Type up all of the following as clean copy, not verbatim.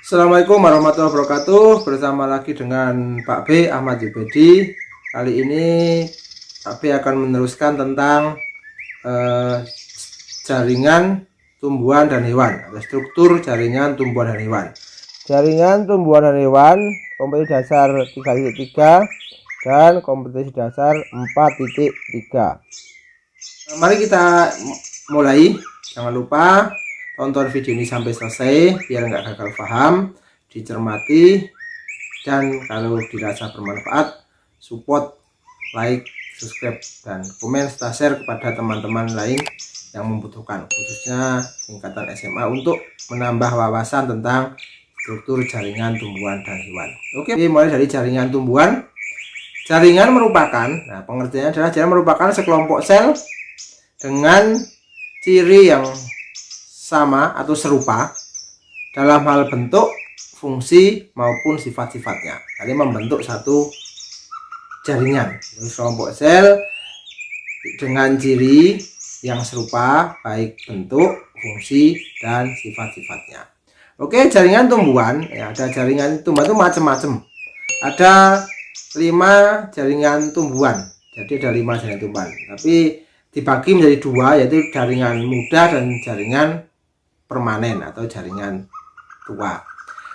Assalamualaikum warahmatullahi wabarakatuh. Bersama lagi dengan Pak B Ahmad Jubedi. Kali ini Pak B akan meneruskan tentang jaringan tumbuhan dan hewan atau struktur jaringan tumbuhan dan hewan. Jaringan tumbuhan dan hewan kompetisi dasar 3.3 dan kompetisi dasar 4.3. Mari kita mulai. Jangan lupa tonton video ini sampai selesai biar nggak gagal paham, dicermati, dan kalau dirasa bermanfaat support, like, subscribe, dan komen serta share kepada teman-teman lain yang membutuhkan, khususnya tingkatan SMA untuk menambah wawasan tentang struktur jaringan tumbuhan dan hewan. Oke, mulai dari jaringan tumbuhan. Jaringan merupakan, pengertiannya adalah jaringan merupakan sekelompok sel dengan ciri yang sama atau serupa dalam hal bentuk, fungsi maupun sifat-sifatnya. Jadi membentuk satu jaringan. Kelompok sel dengan ciri yang serupa baik bentuk, fungsi, dan sifat-sifatnya. Oke, jaringan tumbuhan, ada jaringan tumbuhan itu macam-macam. Ada 5 jaringan tumbuhan. Jadi ada 5 jaringan tumbuhan. Tapi dibagi menjadi 2, yaitu jaringan muda dan jaringan permanen atau jaringan tua.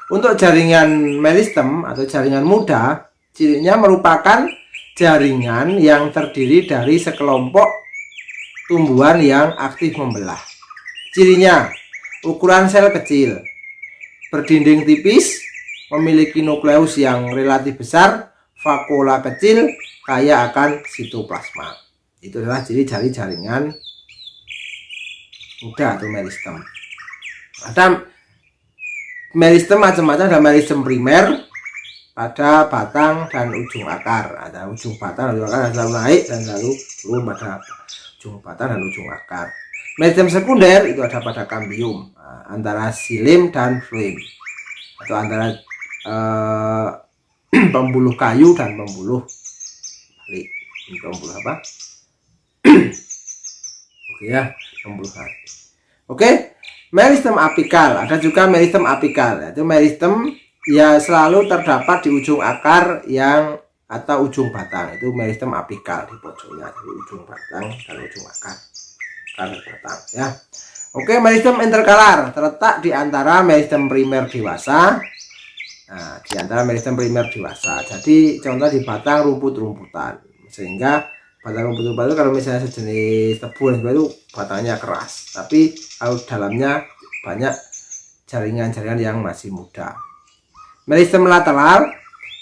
Untuk jaringan meristem atau jaringan muda, cirinya merupakan jaringan yang terdiri dari sekelompok tumbuhan yang aktif membelah. Cirinya, ukuran sel kecil, berdinding tipis, memiliki nukleus yang relatif besar, vakuola kecil, kaya akan sitoplasma. Itu adalah ciri-ciri jaringan muda atau meristem. Ada meristem macam-macam, ada meristem primer pada batang dan ujung akar. Ada ujung batang dan ujung akar selalu naik dan selalu turun pada ujung batang dan ujung akar. Meristem sekunder itu ada pada kambium, antara silim dan floem, atau antara pembuluh kayu dan pembuluh balik. Pembuluh apa? Oke ya, pembuluh kayu. Oke. Meristem apikal, ada juga meristem apikal, yaitu meristem ya selalu terdapat di ujung akar yang atau ujung batang. Itu meristem apikal di pojoknya, di ujung batang dan ujung akar batang ya. Oke, meristem interkalar terletak di antara meristem primer dewasa. Nah, di antara meristem primer dewasa. Jadi contoh di batang rumput-rumputan, sehingga batang rumput-rumputan itu kalau misalnya sejenis tebu itu batangnya keras, tapi kalau dalamnya banyak jaringan-jaringan yang masih muda. Meristem lateral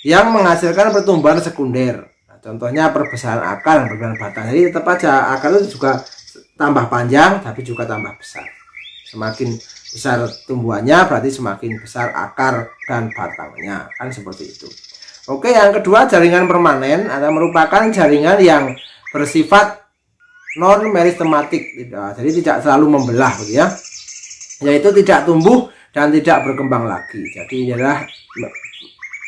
yang menghasilkan pertumbuhan sekunder. Nah, contohnya perbesaran akar dan perbesaran batang. Jadi tetap aja akar itu juga tambah panjang tapi juga tambah besar. Semakin besar tumbuhannya berarti semakin besar akar dan batangnya, kan seperti itu. Oke, yang kedua jaringan permanen atau merupakan jaringan yang bersifat non meristematik, jadi tidak selalu membelah, ya, yaitu tidak tumbuh dan tidak berkembang lagi. Jadi ini adalah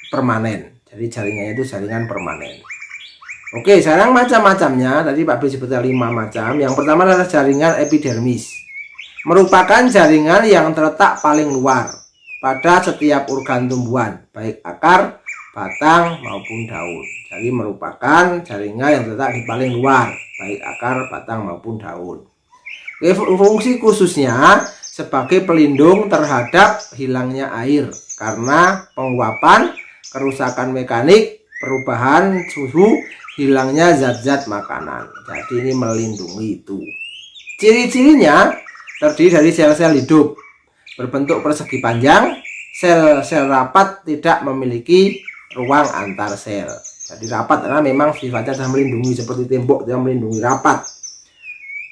permanen. Jadi jaringannya itu jaringan permanen. Oke, sekarang macam-macamnya. Tadi Pak B sebutkan 5 macam. Yang pertama adalah jaringan epidermis, merupakan jaringan yang terletak paling luar pada setiap organ tumbuhan, baik akar, batang maupun daun. Jadi merupakan jaringan yang terletak di paling luar, baik akar, batang maupun daun. Fungsi khususnya sebagai pelindung terhadap hilangnya air karena penguapan, kerusakan mekanik, perubahan suhu, hilangnya zat-zat makanan. Jadi ini melindungi itu. Ciri-cirinya terdiri dari sel-sel hidup, berbentuk persegi panjang, sel-sel rapat, tidak memiliki ruang antar sel. Jadi rapat karena memang sifatnya adalah melindungi, seperti tembok yang melindungi rapat.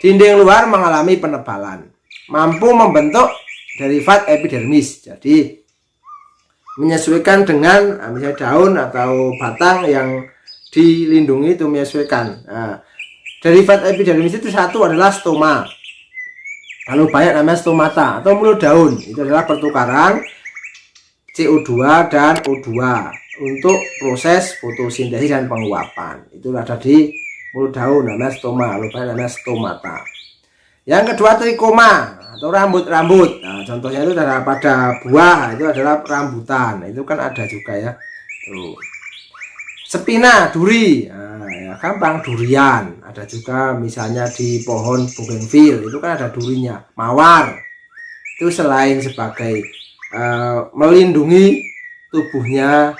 Dinding luar mengalami penebalan, mampu membentuk derivat epidermis. Jadi menyesuaikan dengan misalnya daun atau batang yang dilindungi itu menyesuaikan. Nah, derivat epidermis itu satu adalah stoma, lalu banyak namanya stomata atau mulut daun. Itu adalah pertukaran CO2 dan O2 untuk proses fotosintesis dan penguapan. Itu ada di mulut daun namanya stoma, lalu banyak namanya stomata. Yang kedua trikoma atau rambut-rambut. Nah, contohnya itu adalah pada buah, itu adalah rambutan. Itu kan ada juga ya. Tuh. Spina, duri. Nah, ya gampang, durian. Ada juga misalnya di pohon bougainville, itu kan ada durinya. Mawar. Itu selain sebagai melindungi tubuhnya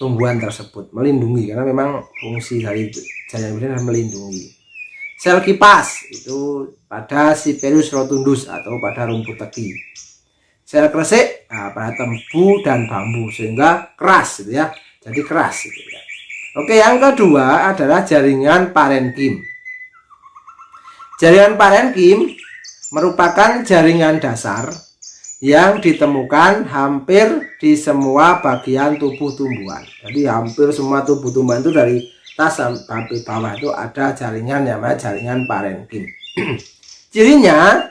tumbuhan tersebut, melindungi karena memang fungsi dari jaringan adalah melindungi. Sel kipas itu pada Cyperus rotundus atau pada rumput teki. Sel kresek pada tebu dan bambu sehingga keras gitu ya, jadi keras gitu ya. Oke, yang kedua adalah jaringan parenkim. Jaringan parenkim merupakan jaringan dasar yang ditemukan hampir di semua bagian tubuh tumbuhan. Jadi hampir semua tubuh tumbuhan itu dari atas sampai bawah itu ada jaringan yang namanya jaringan parenkim. Cirinya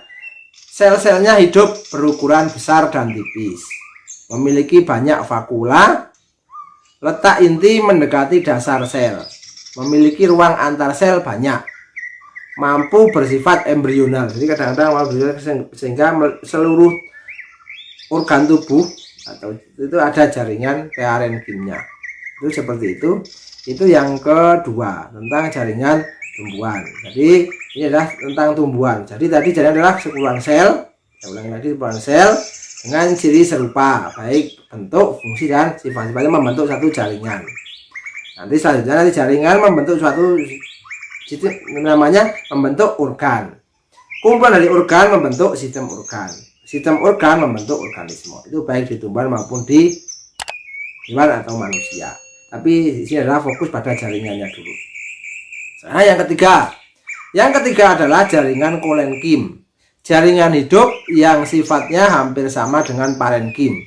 sel-selnya hidup berukuran besar dan tipis, memiliki banyak vakula, letak inti mendekati dasar sel, memiliki ruang antar sel banyak, mampu bersifat embrional. Jadi kadang-kadang sehingga seluruh organ tubuh atau itu ada jaringan parenkimnya. Itu seperti itu. Itu yang kedua tentang jaringan tumbuhan. Jadi ini adalah tentang tumbuhan. Jadi tadi jaringan adalah sekumpulan sel. Saya ulangi lagi, sekumpulan sel dengan ciri serupa, baik bentuk, fungsi dan sifat-sifatnya membentuk satu jaringan. Nanti selanjutnya jaringan membentuk suatu namanya membentuk organ. Kumpulan dari organ membentuk sistem organ. Sistem organ membentuk organisme. Itu baik di tumbuhan maupun di hewan atau manusia. Tapi ini adalah fokus pada jaringannya dulu. Nah, yang ketiga adalah jaringan kolenkim. Jaringan hidup yang sifatnya hampir sama dengan parenkim,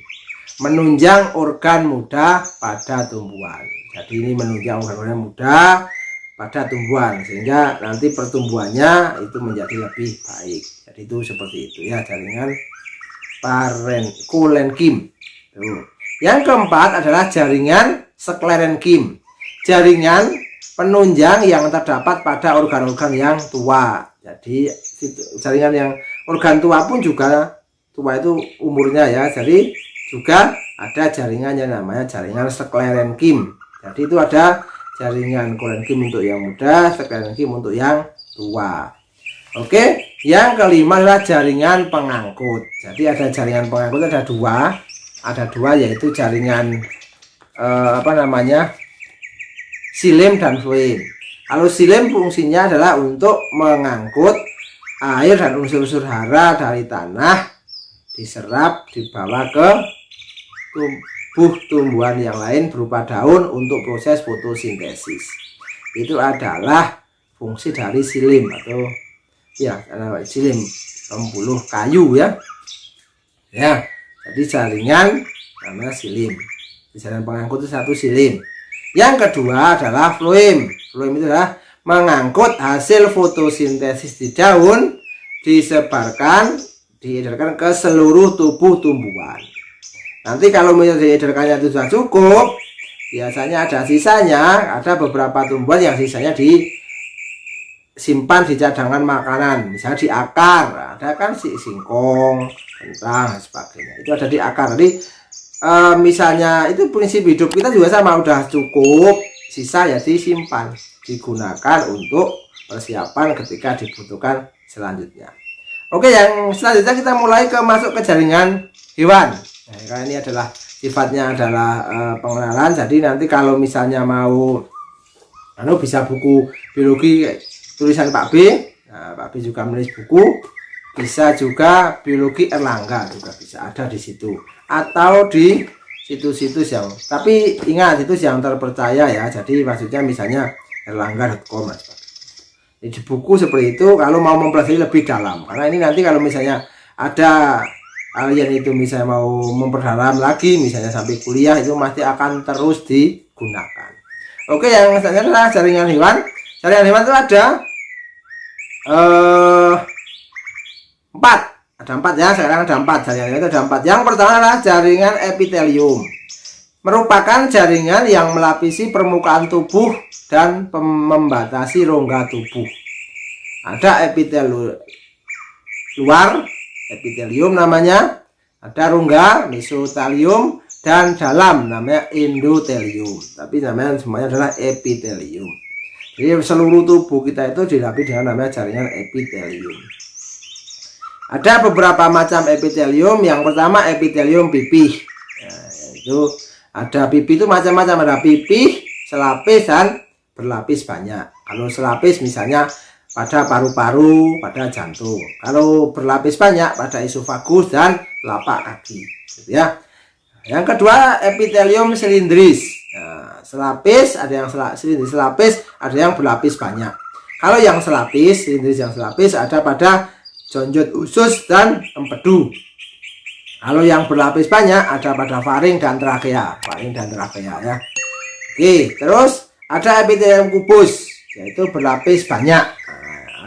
menunjang organ muda pada tumbuhan. Jadi ini menunjang organ muda pada tumbuhan sehingga nanti pertumbuhannya itu menjadi lebih baik. Jadi itu seperti itu ya, jaringan kolenkim. Yang keempat adalah jaringan sklerenkim, jaringan penunjang yang terdapat pada organ-organ yang tua. Jadi jaringan yang organ tua pun juga tua itu umurnya ya, jadi juga ada jaringan yang namanya jaringan sklerenkim. Jadi itu ada jaringan kolenkim untuk yang muda, sklerenkim untuk yang tua. Oke, yang kelima adalah jaringan pengangkut. Jadi ada jaringan pengangkut ada dua yaitu jaringan silim dan fluim. Kalau silim fungsinya adalah untuk mengangkut air dan unsur-unsur hara dari tanah, diserap dibawa ke tubuh tumbuhan yang lain berupa daun untuk proses fotosintesis. Itu adalah fungsi dari silim atau ya silim pembuluh kayu ya. Ya, jadi jaringan namanya silim. Jaringan pengangkut itu satu silim. Yang kedua adalah fluim. Fluim itu adalah mengangkut hasil fotosintesis di daun, diedarkan ke seluruh tubuh tumbuhan. Nanti kalau misalnya diedarkannya itu sudah cukup, biasanya ada sisanya, ada beberapa tumbuhan yang sisanya disimpan di cadangan makanan, misalnya di akar, ada kan singkong, kentang dan sebagainya. Itu ada di akar. Jadi misalnya itu prinsip hidup kita juga sama, udah cukup, sisa ya disimpan, digunakan untuk persiapan ketika dibutuhkan selanjutnya. Oke, yang selanjutnya kita mulai masuk ke jaringan hewan. Nah, karena ini adalah sifatnya adalah pengenalan. Jadi nanti kalau misalnya mau bisa buku biologi tulisan Pak B, nah, Pak B juga menulis buku, bisa juga biologi Erlangga juga bisa ada di situ, atau di situs-situs yang, tapi ingat situs yang terpercaya ya. Jadi maksudnya misalnya erlangga.com. Di buku seperti itu kalau mau mempelajari lebih dalam, karena ini nanti kalau misalnya ada kalian itu misalnya mau memperdalam lagi misalnya sampai kuliah, itu masih akan terus digunakan. Oke, yang selanjutnya adalah jaringan hewan. Jaringan hewan itu ada 4. Ada 4 ya, sekarang ada 4 jaringan itu ada 4. Yang pertama adalah jaringan epitelium. Merupakan jaringan yang melapisi permukaan tubuh dan membatasi rongga tubuh. Ada epitel luar, epitelium namanya, ada rongga, mesotelium, dan dalam namanya endotelium. Tapi namanya semuanya adalah epitelium. Jadi seluruh tubuh kita itu dilapisi dengan namanya jaringan epitelium. Ada beberapa macam epitelium. Yang pertama epitelium pipih. Nah, yaitu ada pipih itu macam-macam, ada pipih, selapis, dan berlapis banyak. Kalau selapis misalnya pada paru-paru, pada jantung. Kalau berlapis banyak pada esofagus dan telapak kaki, gitu ya. Yang kedua epitelium silindris. Nah, selapis, ada yang silindris selapis, ada yang berlapis banyak. Kalau yang selapis, silindris yang selapis ada pada jonjot usus dan empedu. Kalau yang berlapis banyak ada pada faring dan trakea, ya. Oke, terus ada epitelium kubus, yaitu berlapis banyak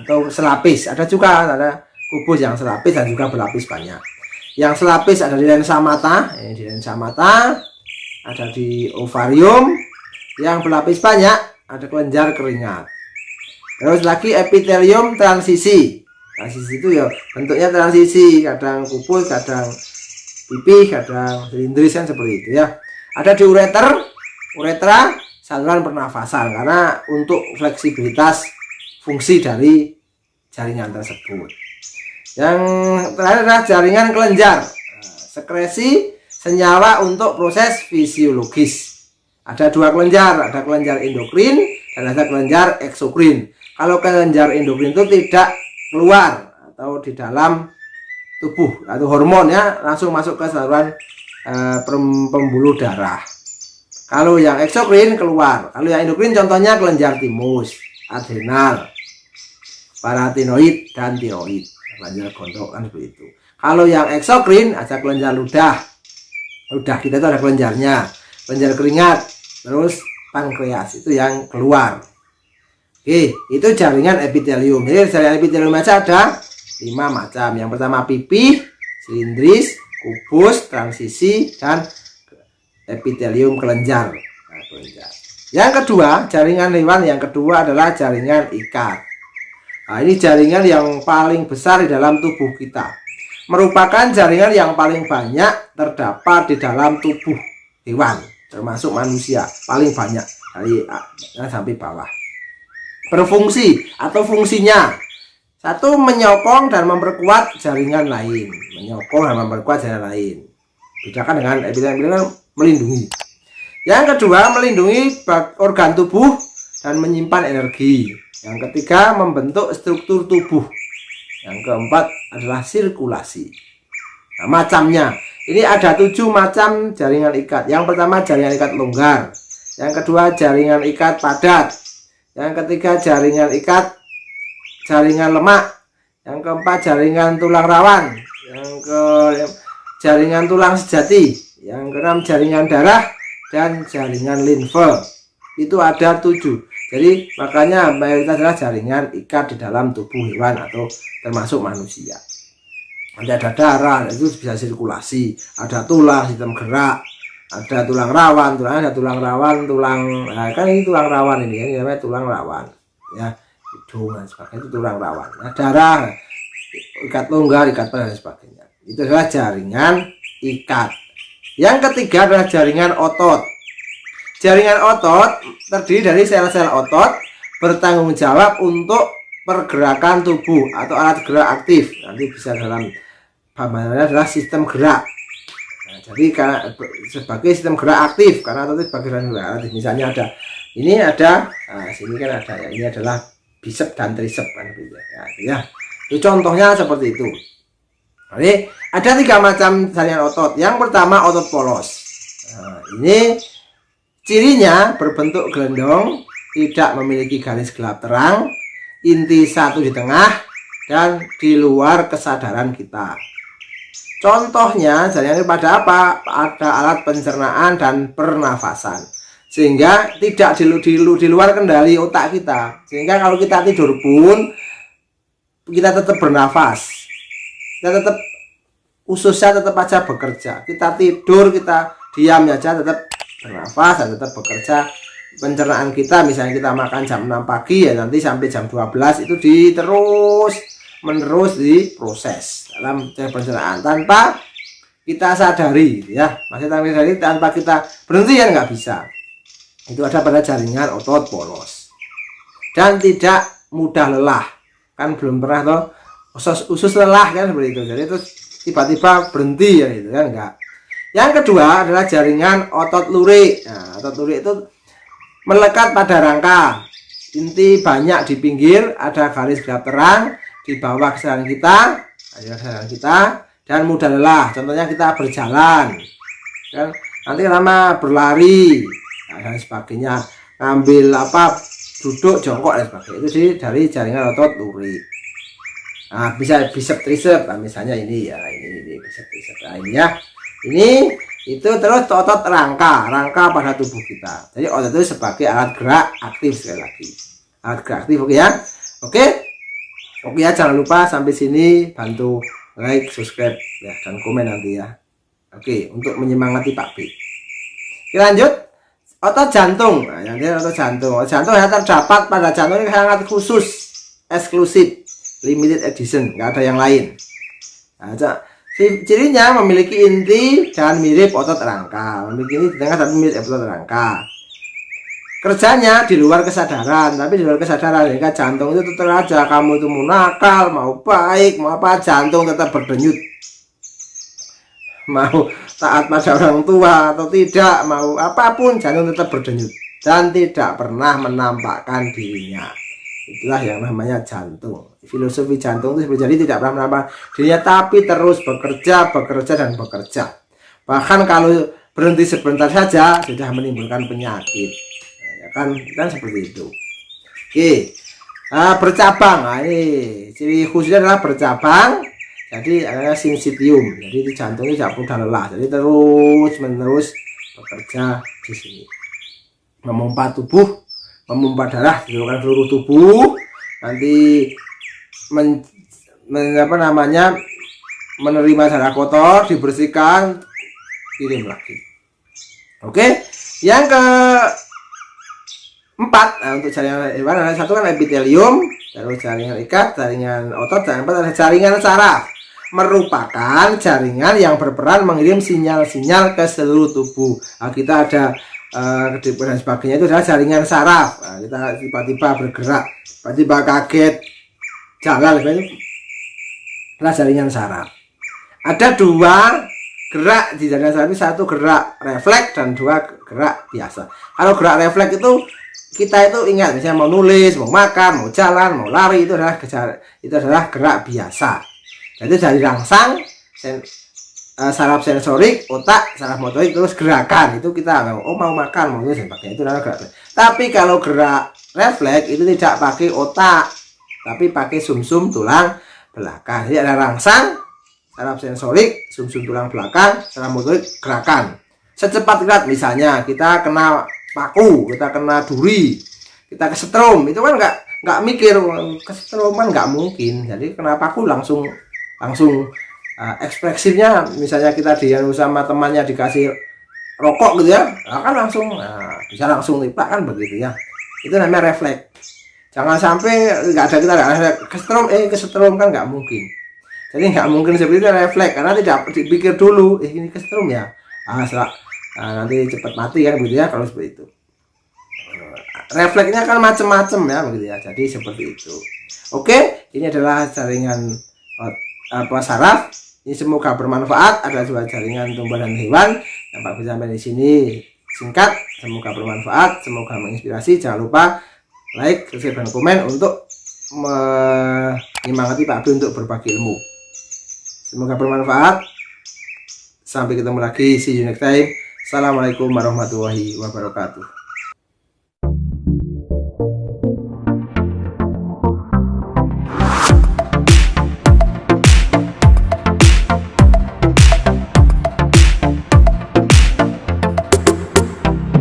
atau selapis. Ada juga ada kubus yang selapis dan juga berlapis banyak. Yang selapis ada di lensa mata, di lensa mata, ada di ovarium. Yang berlapis banyak ada kelenjar keringat. Terus lagi epitelium transisi. Transisi itu ya bentuknya transisi, kadang kubus, kadang pipih, kadang silindris, kan seperti itu ya. Ada di uretra, saluran pernafasan, karena untuk fleksibilitas fungsi dari jaringan tersebut. Yang terakhir adalah jaringan kelenjar, sekresi senyawa untuk proses fisiologis. Ada dua kelenjar, ada kelenjar endokrin dan ada kelenjar eksokrin. Kalau kelenjar endokrin itu tidak keluar atau di dalam tubuh atau hormon ya, langsung masuk ke saluran pembuluh darah. Kalau yang eksokrin keluar. Kalau yang endokrin contohnya kelenjar timus, adrenal, paratinoid, dan tiroid, kelenjar gondok, kan seperti itu. Kalau yang eksokrin ada kelenjar ludah. Ludah kita itu ada kelenjarnya, kelenjar keringat, terus pankreas itu yang keluar. Oke, itu jaringan epitelium. Jadi jaringan epitelium aja ada 5 macam. Yang pertama pipih, silindris, kubus, transisi, dan epitelium kelenjar. Nah, kelenjar. Yang kedua, jaringan hewan yang kedua adalah jaringan ikat. Nah, ini jaringan yang paling besar di dalam tubuh kita. Merupakan jaringan yang paling banyak terdapat di dalam tubuh hewan, termasuk manusia, paling banyak dari sampai bawah. Berfungsi atau fungsinya: satu, menyokong dan memperkuat jaringan lain. Menyokong dan memperkuat jaringan lain. Bedakan dengan epitelium, melindungi. Yang kedua, melindungi organ tubuh dan menyimpan energi. Yang ketiga, membentuk struktur tubuh. Yang keempat adalah sirkulasi. Nah, macamnya ini ada 7 macam jaringan ikat. Yang pertama jaringan ikat longgar. Yang kedua jaringan ikat padat. Yang ketiga jaringan ikat jaringan lemak. Yang keempat jaringan tulang rawan. Jaringan tulang sejati. Yang keenam jaringan darah dan jaringan limfe. Itu ada 7. Jadi makanya mayoritas adalah jaringan ikat di dalam tubuh hewan atau termasuk manusia. Ada darah, itu bisa sirkulasi. Ada tulang, sistem gerak. Ada tulang rawan, ada tulang rawan, nah, kan ini tulang rawan ini namanya tulang rawan. Ya, hidung dan sebagainya itu tulang rawan. Nah, darah, ikat longgar, ikat padat dan sebagainya. Itu adalah jaringan ikat. Yang ketiga adalah jaringan otot. Jaringan otot terdiri dari sel-sel otot bertanggung jawab untuk pergerakan tubuh atau alat gerak aktif. Nanti bisa dalam gambarannya adalah sistem gerak. Nah, jadi karena sebagai sistem gerak aktif, karena otot sebagai gerak aktif. Misalnya ada ini ada, nah, sini kan ada ya, ini adalah bicep dan tricep kan gitu ya. Itu contohnya seperti itu. Jadi ada 3 macam jaringan otot. Yang pertama otot polos. Nah, ini cirinya berbentuk gelendong, tidak memiliki garis gelap terang, inti satu di tengah, dan di luar kesadaran kita. Contohnya jaringan pada apa? Ada alat pencernaan dan pernafasan, sehingga tidak di luar kendali otak kita. Sehingga kalau kita tidur pun kita tetap bernafas, kita tetap ususnya tetap aja bekerja. Kita tidur, kita diam aja tetap bernafas dan tetap bekerja pencernaan kita, misalnya kita makan jam 6 pagi ya nanti sampai jam 12 itu diterus menerus diproses dalam pencernaan tanpa kita sadari ya, tanpa kita berhenti ya nggak bisa. Itu ada pada jaringan otot polos dan tidak mudah lelah. Kan belum pernah toh usus lelah kan seperti itu, jadi terus tiba-tiba berhenti ya itu kan enggak. Yang kedua adalah jaringan otot lurik. Nah, otot lurik itu melekat pada rangka, inti banyak di pinggir, ada garis gerak terang di bawah kesadaran kita, dan mudah lelah. Contohnya kita berjalan, kan nanti lama berlari dan sebagainya, ngambil duduk, jongkok dan sebagainya, itu sih dari jaringan otot lurik. Nah, bisa bicep tricep, nah, misalnya ini ya, ini bicep tricep, nah, ini ya, ini itu terus otot rangka pada tubuh kita. Jadi otot itu sebagai alat gerak aktif, sekali lagi alat gerak aktif. Oke ya, oke ya, jangan lupa sampai sini bantu like, subscribe ya, dan komen nanti ya. Oke, untuk menyemangati Pak B. Kita lanjut otot jantung. Nah, yang ini otot jantung yang terdapat pada jantung ini sangat khusus, eksklusif, limited edition, nggak ada yang lain. Nah, cirinya memiliki inti dan mirip otot rangka, memiliki inti dengan satu mirip otot rangka. Kerjanya di luar kesadaran, tapi di luar kesadaran, jika jantung itu tetap aja, kamu itu mau nakal, mau baik, mau apa, jantung tetap berdenyut. Mau taat pada orang tua atau tidak, mau apapun, jantung tetap berdenyut dan tidak pernah menampakkan dirinya. Itulah yang namanya jantung. Filosofi jantung itu jadi tidak pernah menampakkan dirinya, tapi terus bekerja dan bekerja. Bahkan kalau berhenti sebentar saja sudah menimbulkan penyakit. Ya kan seperti itu. Oke, bercabang. Nah, ini ciri khususnya adalah bercabang. Jadi ada sinsitium. Jadi di jantung ini tidak mudah lelah. Jadi terus menerus bekerja di sini. Memompa tubuh, memompa darah di seluruh tubuh, nanti menerima darah kotor, dibersihkan, kirim lagi. Oke, yang keempat, untuk jaringan hewan ada satu kan epitelium, terus jaringan ikat, jaringan otot, dan empat ada jaringan saraf, merupakan jaringan yang berperan mengirim sinyal-sinyal ke seluruh tubuh. Nah, kita ada dan sebagainya, itu adalah jaringan saraf. Nah, kita tiba-tiba bergerak, tiba-tiba kaget, jalan, itu adalah jaringan saraf. Ada dua gerak di jaringan saraf, satu gerak refleks dan dua gerak biasa. Kalau gerak refleks itu kita itu ingat, misalnya mau nulis, mau makan, mau jalan, mau lari, itu adalah gerak biasa. Jadi dari rangsang saraf sensorik, otak, saraf motorik, terus gerakan itu kita mau makan, mau nulis, pakai itu adalah gerak. Tapi kalau gerak refleks itu tidak pakai otak, tapi pakai sumsum tulang belakang. Jadi ada rangsang, saraf sensorik, sumsum tulang belakang, saraf motorik, gerakan. Secepat kilat, misalnya kita kena paku, kita kena duri, kita kesetrum, itu kan nggak mikir, kesetroman nggak mungkin. Jadi kena paku langsung ekspresifnya, misalnya kita sama temannya dikasih rokok gitu ya, kan langsung bisa langsung lipat kan begitu ya. Itu namanya refleks. Jangan sampai nggak ada, kita nggak ada kesetrum kan nggak mungkin. Jadi nggak mungkin seperti itu refleks, karena tidak dipikir dulu ini kesetrum ya, nanti cepat mati kan begitu ya kalau seperti itu. Refleksnya kan macam-macam ya begitu ya. Jadi seperti itu. Oke, ini adalah jaringan saraf. Ini semoga bermanfaat. Ada juga jaringan tumbuhan dan hewan yang Pak bisa sampai di sini singkat. Semoga bermanfaat, semoga menginspirasi. Jangan lupa like, subscribe, dan komen untuk menyemangati Pak B untuk berbagi ilmu. Semoga bermanfaat. Sampai ketemu lagi. See you next time. Assalamualaikum warahmatullahi wabarakatuh.